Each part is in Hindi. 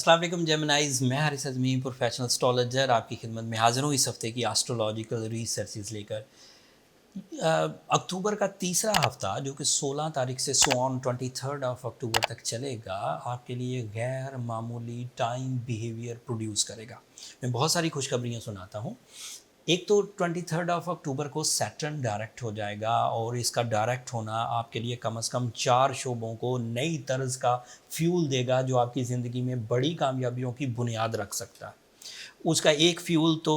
अस्सलाम वालेकुम जेमिनाइज, मैं हारिस अज़मी प्रोफेशनल एस्ट्रोलॉजर आपकी खिदमत में हाज़िर हूँ इस हफ्ते की एस्ट्रोलॉजिकल रिसर्चेज लेकर। अक्टूबर का तीसरा हफ्ता जो कि 16 तारीख से सो ऑन 23 ऑफ अक्टूबर तक चलेगा, आपके लिए गैर मामूली टाइम बिहेवियर प्रोड्यूस करेगा। मैं बहुत सारी खुशखबरियाँ सुनाता हूँ। एक तो 23 ऑफ अक्टूबर को सैटर्न डायरेक्ट हो जाएगा और इसका डायरेक्ट होना आपके लिए कम से कम 4 शोबों को नई तर्ज का फ्यूल देगा जो आपकी ज़िंदगी में बड़ी कामयाबियों की बुनियाद रख सकता है। उसका एक फ्यूल तो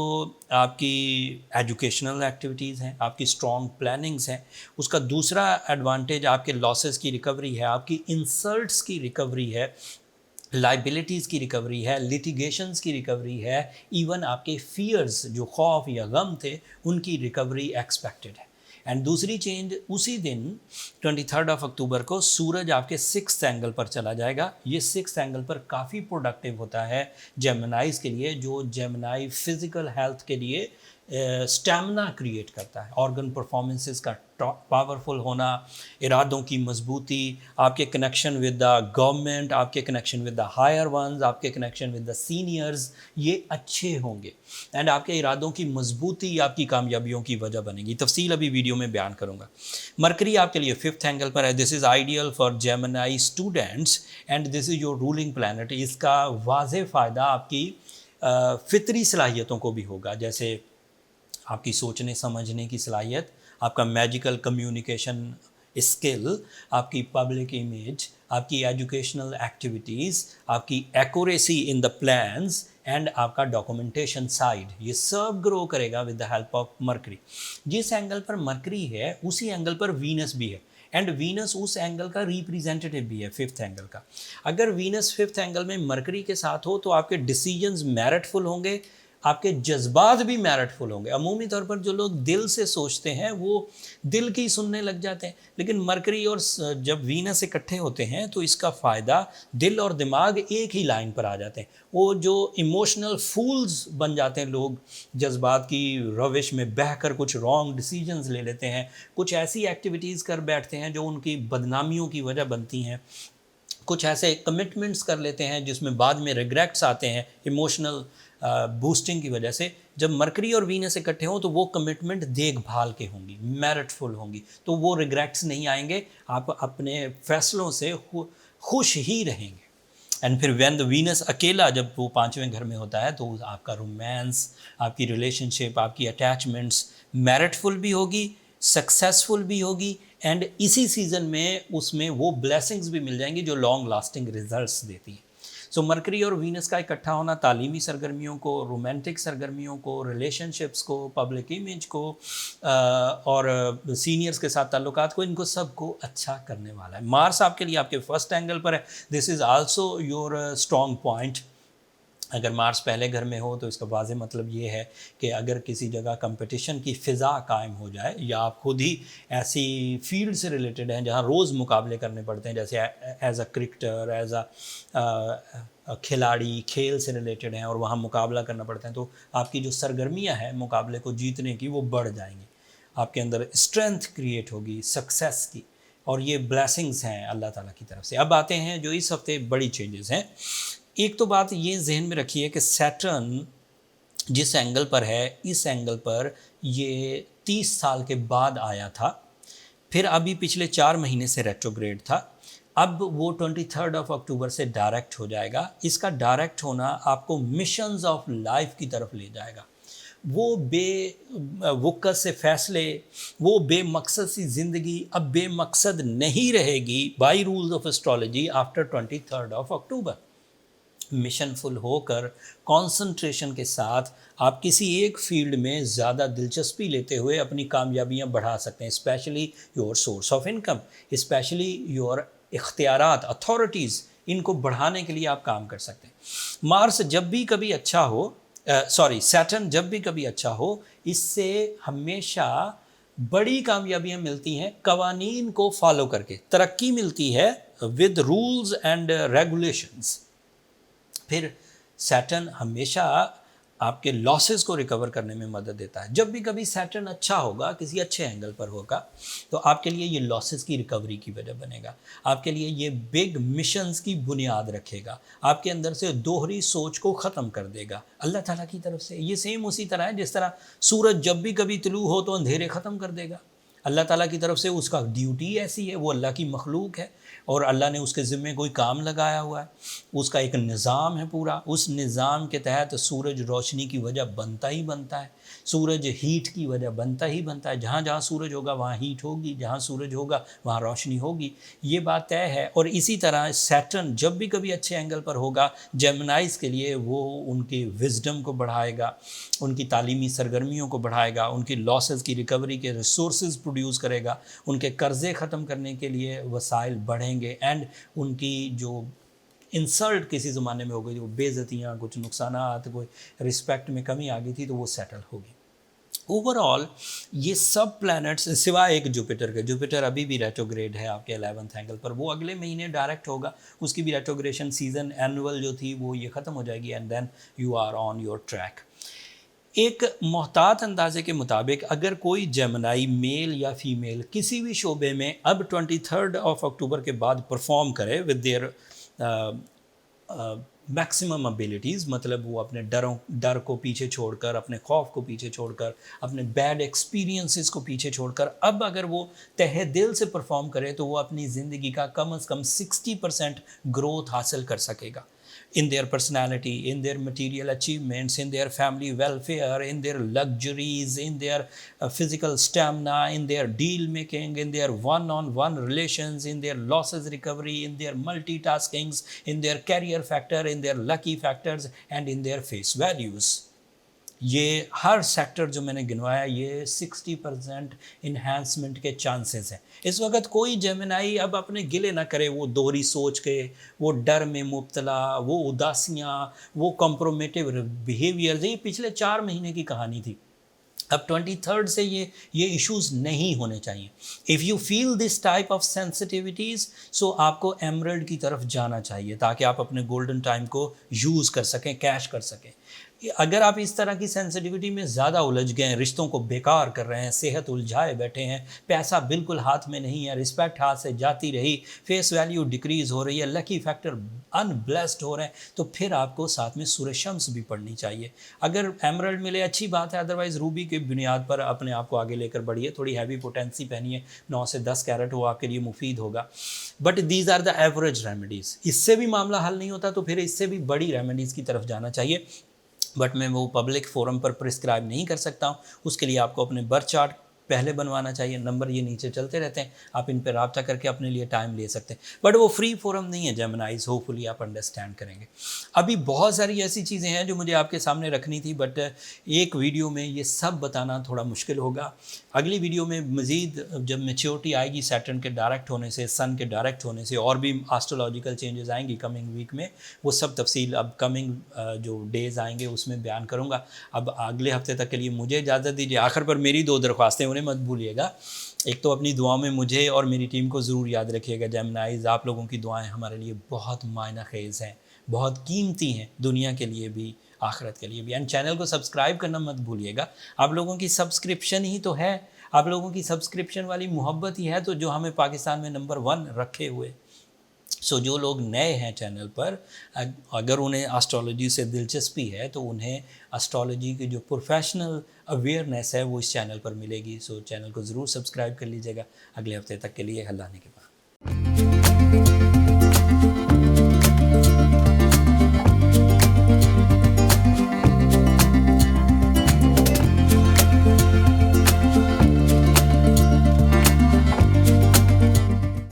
आपकी एजुकेशनल एक्टिविटीज़ हैं, आपकी स्ट्रॉन्ग प्लानिंग्स हैं। उसका दूसरा एडवांटेज आपके लॉसेस की रिकवरी है, आपकी इंसल्ट्स की रिकवरी है, लाइबिलिटीज़ की रिकवरी है, लिटिगेशंस की रिकवरी है, इवन आपके फियर्स जो खौफ या गम थे उनकी रिकवरी एक्सपेक्टेड है। एंड दूसरी चेंज उसी दिन 23 ऑफ अक्टूबर को सूरज आपके सिक्स एंगल पर चला जाएगा। ये सिक्स एंगल पर काफ़ी प्रोडक्टिव होता है जेमिनाइज के लिए, जो जेमिनाई फिज़िकल हेल्थ के लिए स्टैमिना क्रिएट करता है, ऑर्गन परफॉर्मेंसेस का पावरफुल होना, इरादों की मजबूती, आपके कनेक्शन विद द गवर्नमेंट, आपके connection with the higher ones, आपके कनेक्शन विद द सीनियर्स, ये अच्छे होंगे एंड आपके इरादों की मजबूती आपकी कामयाबियों की वजह बनेगी। तफसील अभी वीडियो में बयान करूंगा। मरकरी आपके लिए फिफ्थ एंगल पर है। This is ideal for Gemini students and this is your ruling planet. इसका वाज़ेह फ़ायदा आपकी फितरी सलाहियतों को भी होगा, जैसे आपकी सोचने समझने की सलाहियत, आपका मैजिकल कम्युनिकेशन स्किल, आपकी पब्लिक इमेज, आपकी एजुकेशनल एक्टिविटीज़, आपकी accuracy in the plans and आपका डॉक्यूमेंटेशन साइड, ये सब ग्रो करेगा with the help of mercury. जिस एंगल पर मरकरी है उसी एंगल पर वीनस भी है एंड वीनस उस एंगल का रिप्रेजेंटेटिव भी है, फिफ्थ एंगल का। अगर वीनस फिफ्थ एंगल में मरकरी के साथ हो तो आपके डिसीजंस मेरिटफुल होंगे, आपके जज्बात भी मेरिटफुल होंगे। अमूमी तौर पर जो लोग दिल से सोचते हैं वो दिल की सुनने लग जाते हैं, लेकिन मरकरी और जब वीनस इकट्ठे होते हैं तो इसका फ़ायदा दिल और दिमाग एक ही लाइन पर आ जाते हैं। वो जो इमोशनल फूल्स बन जाते हैं लोग, जज्बात की रविश में बहकर कुछ रॉन्ग डिसीजंस ले लेते हैं, कुछ ऐसी एक्टिविटीज़ कर बैठते हैं जो उनकी बदनामियों की वजह बनती हैं, कुछ ऐसे कमिटमेंट्स कर लेते हैं जिसमें बाद में रिग्रेट्स आते हैं इमोशनल बूस्टिंग की वजह से। जब मरकरी और वीनस इकट्ठे हों तो वो कमिटमेंट देखभाल के होंगी, मेरिटफुल होंगी, तो वो रिग्रेट्स नहीं आएंगे, आप अपने फैसलों से खुश ही रहेंगे। एंड फिर व्हेन द वीनस अकेला जब वो पाँचवें घर में होता है तो आपका रोमांस, आपकी रिलेशनशिप, आपकी अटैचमेंट्स मेरिटफुल भी होगी, सक्सेसफुल भी होगी एंड इसी सीज़न में उसमें वो ब्लेसिंग्स भी मिल जाएंगी जो लॉन्ग लास्टिंग रिजल्ट्स देती हैं। सो मरकरी और वीनस का इकट्ठा होना तालीमी सरगर्मियों को, रोमांटिक सरगर्मियों को, रिलेशनशिप्स को, पब्लिक इमेज को और सीनियर्स के साथ ताल्लुकात को, इनको सबको अच्छा करने वाला है। मार्स आपके लिए आपके फर्स्ट एंगल पर है। This is also your strong point. अगर मार्स पहले घर में हो तो इसका वाज़ेह मतलब ये है कि अगर किसी जगह कंपटीशन की फ़िज़ा कायम हो जाए या आप खुद ही ऐसी फील्ड से रिलेटेड हैं जहाँ रोज़ मुकाबले करने पड़ते हैं, जैसे as a cricketer, as a खिलाड़ी, खेल से रिलेटेड हैं और वहाँ मुकाबला करना पड़ता है, तो आपकी जो सरगर्मियाँ हैं मुकाबले को जीतने की वो बढ़ जाएंगी। आपके अंदर स्ट्रेंथ क्रिएट होगी सक्सेस की, और ये ब्लेसिंग्स हैं अल्लाह ताला की तरफ से। अब आते हैं जो इस हफ्ते बड़ी चेंजेस हैं। एक तो बात ये जहन में रखिए कि सैटर्न जिस एंगल पर है, इस एंगल पर ये 30 साल के बाद आया था, फिर अभी पिछले 4 महीने से रेट्रोग्रेड था, अब वो 23 ऑफ अक्टूबर से डायरेक्ट हो जाएगा। इसका डायरेक्ट होना आपको मिशंस ऑफ लाइफ की तरफ ले जाएगा। वो बेवक़्त से फ़ैसले, वो बेमकसद सी ज़िंदगी अब बेमकसद नहीं रहेगी by rules of astrology after 23 of October. Missionful होकर कंसंट्रेशन के साथ आप किसी एक फील्ड में ज़्यादा दिलचस्पी लेते हुए अपनी कामयाबियां बढ़ा सकते हैं, specially your source of income, specially your इख्तियारात, अथॉरिटीज़, इनको बढ़ाने के लिए आप काम कर सकते हैं। मार्स जब भी कभी अच्छा हो, सैटर्न जब भी कभी अच्छा हो, इससे हमेशा बड़ी कामयाबियां मिलती हैं कवानीन को फॉलो करके, तरक्की मिलती है विद रूल्स एंड रेगुलेशंस। फिर सैटर्न हमेशा आपके लॉसेस को रिकवर करने में मदद देता है। जब भी कभी सैटर्न अच्छा होगा, किसी अच्छे एंगल पर होगा, तो आपके लिए ये लॉसेस की रिकवरी की वजह बनेगा, आपके लिए ये बिग मिशंस की बुनियाद रखेगा, आपके अंदर से दोहरी सोच को ख़त्म कर देगा अल्लाह ताला की तरफ से। ये सेम उसी तरह है जिस तरह सूरज जब भी कभी तुलू हो तो अंधेरे ख़त्म कर देगा। अल्लाह ताला की तरफ से उसका ड्यूटी ऐसी है, वो अल्लाह की मखलूक है और अल्लाह ने उसके ज़िम्मे कोई काम लगाया हुआ है, उसका एक निज़ाम है पूरा। उस निज़ाम के तहत सूरज रोशनी की वजह बनता ही बनता है, सूरज हीट की वजह बनता ही बनता है। जहाँ जहाँ सूरज होगा वहाँ हीट होगी, जहाँ सूरज होगा वहाँ रोशनी होगी, ये बात तय है। और इसी तरह सैटर्न जब भी कभी अच्छे एंगल पर होगा, जेमिनाइज़ के लिए वो उनकी विजडम को बढ़ाएगा, उनकी तालीमी सरगर्मियों को बढ़ाएगा, उनकी लॉसेस की रिकवरी के रिसोर्सेज प्रोड्यूस करेगा, उनके कर्ज़े ख़त्म करने के लिए वसाइल बढ़ेंगे एंड उनकी जो इंसल्ट किसी ज़माने में हो गई, वो बेइज्जतियाँ, कुछ नुकसानात, कोई रिस्पेक्ट में कमी आ गई थी, तो वो सेटल होगी। ओवरऑल ये सब प्लैनेट्स सिवाय एक जुपिटर के, जुपिटर अभी भी रेट्रोग्रेड है आपके 11th एंगल पर, वो अगले महीने डायरेक्ट होगा, उसकी भी रेट्रोग्रेशन सीजन एनुअल जो थी वो ये ख़त्म हो जाएगी and then you are on your track. एक मोहतात अंदाजे के मुताबिक अगर कोई जेमिनाई मेल या फीमेल किसी भी शोबे में अब 23 अक्टूबर के बाद परफॉर्म करे विद देयर मैक्सिमम एबिलिटीज़, मतलब वो अपने डर को पीछे छोड़कर, अपने खौफ को पीछे छोड़कर, अपने बैड एक्सपीरियंसेस को पीछे छोड़कर अब अगर वो तहे दिल से परफॉर्म करे तो वो अपनी ज़िंदगी का कम से कम 60% ग्रोथ हासिल कर सकेगा in their personality, in their material achievements, in their family welfare, in their luxuries, in their physical stamina, in their deal making, in their one-on-one relations, in their losses recovery, in their multitaskings, in their career factor, in their lucky factors, and in their face values. ये हर सेक्टर जो मैंने गिनवाया ये 60% इन्हांसमेंट के चांसेस हैं। इस वक्त कोई जेमिनाई अब अपने गिले ना करे वो दोहरी सोच के, वो डर में मुब्तला, वो उदासियाँ, वो कॉम्प्रोमेटिव बिहेवियर्स, ये पिछले 4 महीने की कहानी थी। अब 23 से ये इश्यूज़ नहीं होने चाहिए। If you feel this type of sensitivities, so आपको एमरल्ड की तरफ जाना चाहिए ताकि आप अपने गोल्डन टाइम को यूज़ कर सकें, कैश कर सकें। अगर आप इस तरह की सेंसिटिविटी में ज़्यादा उलझ गए हैं, रिश्तों को बेकार कर रहे हैं, सेहत उलझाए बैठे हैं, पैसा बिल्कुल हाथ में नहीं है, रिस्पेक्ट हाथ से जाती रही, फेस वैल्यू डिक्रीज़ हो रही है, लकी फैक्टर अनब्लेस्ड हो रहे हैं, तो फिर आपको साथ में सूरज शम्स भी पढ़नी चाहिए। अगर एमरल्ड मिले अच्छी बात है, अदरवाइज़ रूबी की बुनियाद पर अपने आप को आगे लेकर बढ़िए, थोड़ी हैवी पोटेंसी पहनिए, 9 से 10 कैरेट, वो आपके लिए मुफीद होगा। But these are the average remedies. इससे भी मामला हल नहीं होता तो फिर इससे भी बड़ी रेमेडीज़ की तरफ जाना चाहिए, बट मैं वो पब्लिक फोरम पर प्रिस्क्राइब नहीं कर सकता हूँ। उसके लिए आपको अपने बर्थ चार्ट पहले बनवाना चाहिए, नंबर ये नीचे चलते रहते हैं, आप इन पर रब्ता करके अपने लिए टाइम ले सकते हैं, बट वो फ्री फोरम नहीं है जेमिनाइज, होपफुली आप अंडरस्टैंड करेंगे। अभी बहुत सारी ऐसी चीज़ें हैं जो मुझे आपके सामने रखनी थी, बट एक वीडियो में ये सब बताना थोड़ा मुश्किल होगा। अगली वीडियो में मज़ीद जब मैच्योरिटी आएगी सैटर्न के डायरेक्ट होने से, सन के डायरेक्ट होने से, और भी एस्ट्रोलॉजिकल चेंजेस आएंगी कमिंग वीक में, वो सब तफसील अब कमिंग जो डेज़ आएंगे उसमें बयान करूँगा। अब अगले हफ्ते तक के लिए मुझे इजाज़त दीजिए। आखिर पर मेरी 2 दरख्वास्तें, उन्हें मत भूलिएगा। एक तो अपनी दुआओं में मुझे और मेरी टीम को ज़रूर याद रखिएगा। जेमिनाइज़, आप लोगों की दुआएं हमारे लिए बहुत मायना खेज़ हैं, बहुत कीमती हैं, दुनिया के लिए भी, आखिरत के लिए भी। एंड चैनल को सब्सक्राइब करना मत भूलिएगा। आप लोगों की सब्सक्रिप्शन ही तो है, आप लोगों की सब्सक्रिप्शन वाली मोहब्बत ही है तो जो हमें पाकिस्तान में नंबर 1 रखे हुए। सो जो लोग नए हैं चैनल पर, अगर उन्हें एस्ट्रोलॉजी से दिलचस्पी है तो उन्हें एस्ट्रोलॉजी की जो प्रोफेशनल अवेयरनेस है वो इस चैनल पर मिलेगी। सो चैनल को ज़रूर सब्सक्राइब कर लीजिएगा। अगले हफ्ते तक के लिए अल्लाह ने के बाद।